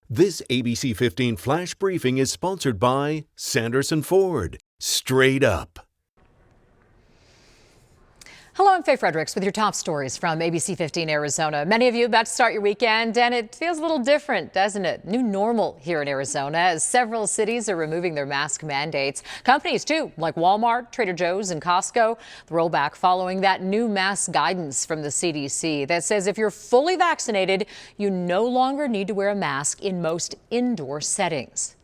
This ABC 15 Flash Briefing is sponsored by Sanderson Ford. Straight up. Hello, I'm Faye Fredericks with your top stories from ABC15 Arizona. Many of you about to start your weekend, and it feels a little different, doesn't it? New normal here in Arizona as several cities are removing their mask mandates. Companies, too, like Walmart, Trader Joe's, and Costco. The rollback following that new mask guidance from the CDC that says if you're fully vaccinated, you no longer need to wear a mask in most indoor settings.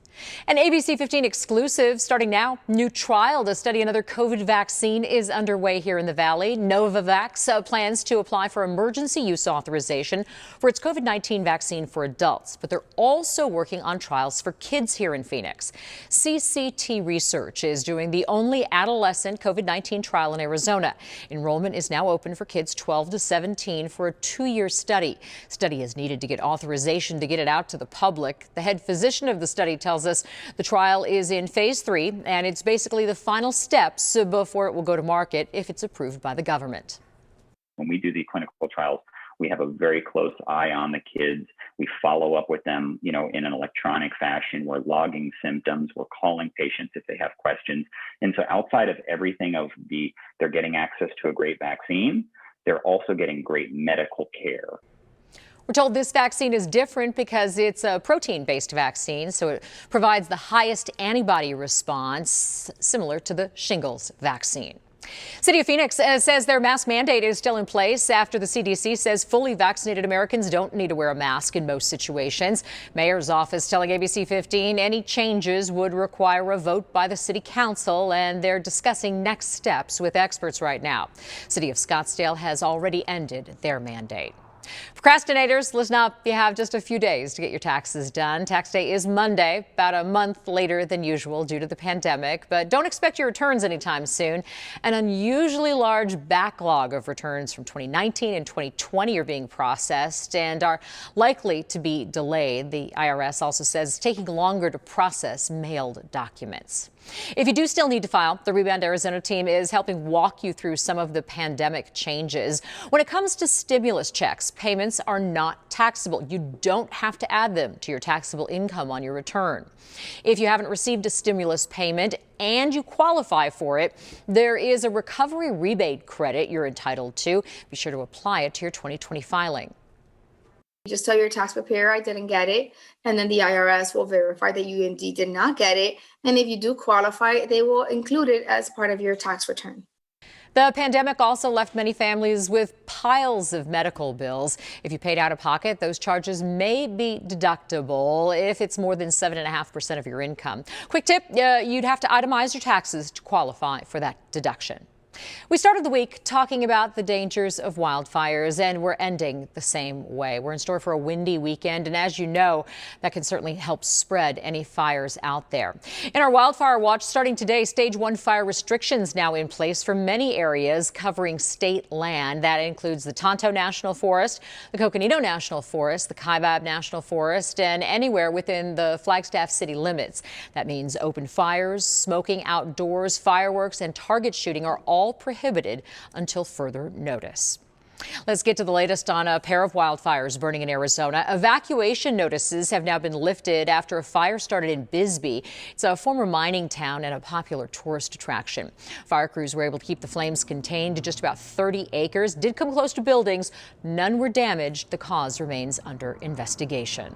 An ABC15 exclusive starting now. New trial to study another COVID vaccine is underway here in the Valley. Novavax plans to apply for emergency use authorization for its COVID-19 vaccine for adults, but they're also working on trials for kids here in Phoenix. CCT Research is doing the only adolescent COVID-19 trial in Arizona. Enrollment is now open for kids 12 to 17 for a 2-year study. Study is needed to get authorization to get it out to the public. The head physician of the study tells us the trial is in phase 3, and it's basically the final steps before it will go to market if it's approved by the government. When we do the clinical trials, we have a very close eye on the kids. We follow up with them, in an electronic fashion. We're logging symptoms. We're calling patients if they have questions. And so outside of everything they're getting access to a great vaccine, they're also getting great medical care. We're told this vaccine is different because it's a protein-based vaccine, so it provides the highest antibody response, similar to the shingles vaccine. City of Phoenix says their mask mandate is still in place after the CDC says fully vaccinated Americans don't need to wear a mask in most situations. Mayor's office telling ABC15 any changes would require a vote by the city council, and they're discussing next steps with experts right now. City of Scottsdale has already ended their mandate. Procrastinators, listen up. You have just a few days to get your taxes done. Tax day is Monday, about a month later than usual due to the pandemic, but don't expect your returns anytime soon. An unusually large backlog of returns from 2019 and 2020 are being processed and are likely to be delayed. The IRS also says it's taking longer to process mailed documents. If you do still need to file, the Rebound Arizona team is helping walk you through some of the pandemic changes. When it comes to stimulus checks, payments are not taxable. You don't have to add them to your taxable income on your return. If you haven't received a stimulus payment and you qualify for it, there is a recovery rebate credit you're entitled to. Be sure to apply it to your 2020 filing. You just tell your tax preparer I didn't get it, and then the IRS will verify that you indeed did not get it. And if you do qualify, they will include it as part of your tax return. The pandemic also left many families with piles of medical bills. If you paid out of pocket, those charges may be deductible if it's more than 7.5% of your income. Quick tip, you'd have to itemize your taxes to qualify for that deduction. We started the week talking about the dangers of wildfires, and we're ending the same way. We're in store for a windy weekend, and as you know, that can certainly help spread any fires out there. In our wildfire watch starting today, stage 1 fire restrictions now in place for many areas covering state land. That includes the Tonto National Forest, the Coconino National Forest, the Kaibab National Forest, and anywhere within the Flagstaff city limits. That means open fires, smoking outdoors, fireworks, and target shooting are all prohibited until further notice. Let's get to the latest on a pair of wildfires burning in Arizona. Evacuation notices have now been lifted after a fire started in Bisbee. It's a former mining town and a popular tourist attraction. Fire crews were able to keep the flames contained to just about 30 acres. Did come close to buildings. None were damaged. The cause remains under investigation.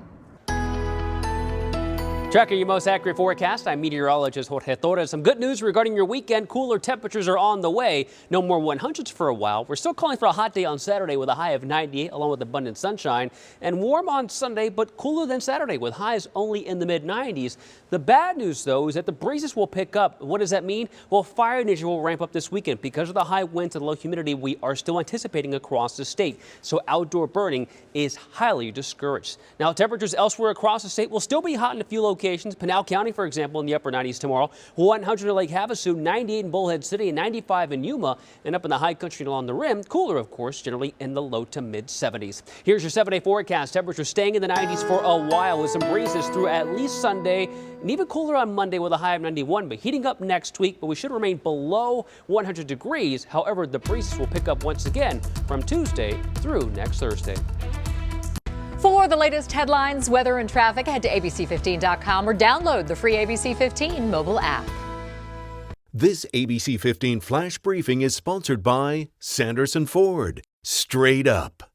Tracking your most accurate forecast, I'm meteorologist Jorge Torres. Some good news regarding your weekend. Cooler temperatures are on the way. No more 100s for a while. We're still calling for a hot day on Saturday with a high of 90, along with abundant sunshine. And warm on Sunday, but cooler than Saturday with highs only in the mid-90s. The bad news, though, is that the breezes will pick up. What does that mean? Well, fire danger will ramp up this weekend. Because of the high winds and low humidity we are still anticipating across the state. So outdoor burning is highly discouraged. Now, temperatures elsewhere across the state will still be hot in a few locations. Pinal County, for example, in the upper 90s tomorrow. 100 in Lake Havasu, 98 in Bullhead City, and 95 in Yuma. And up in the high country along the rim, cooler, of course, generally in the low to mid 70s. Here's your 7-day forecast. Temperatures staying in the 90s for a while with some breezes through at least Sunday. And even cooler on Monday with a high of 91, but heating up next week. But we should remain below 100 degrees. However, the breezes will pick up once again from Tuesday through next Thursday. For the latest headlines, weather, and traffic, head to abc15.com or download the free ABC15 mobile app. This ABC 15 Flash Briefing is sponsored by Sanderson Ford. Straight up.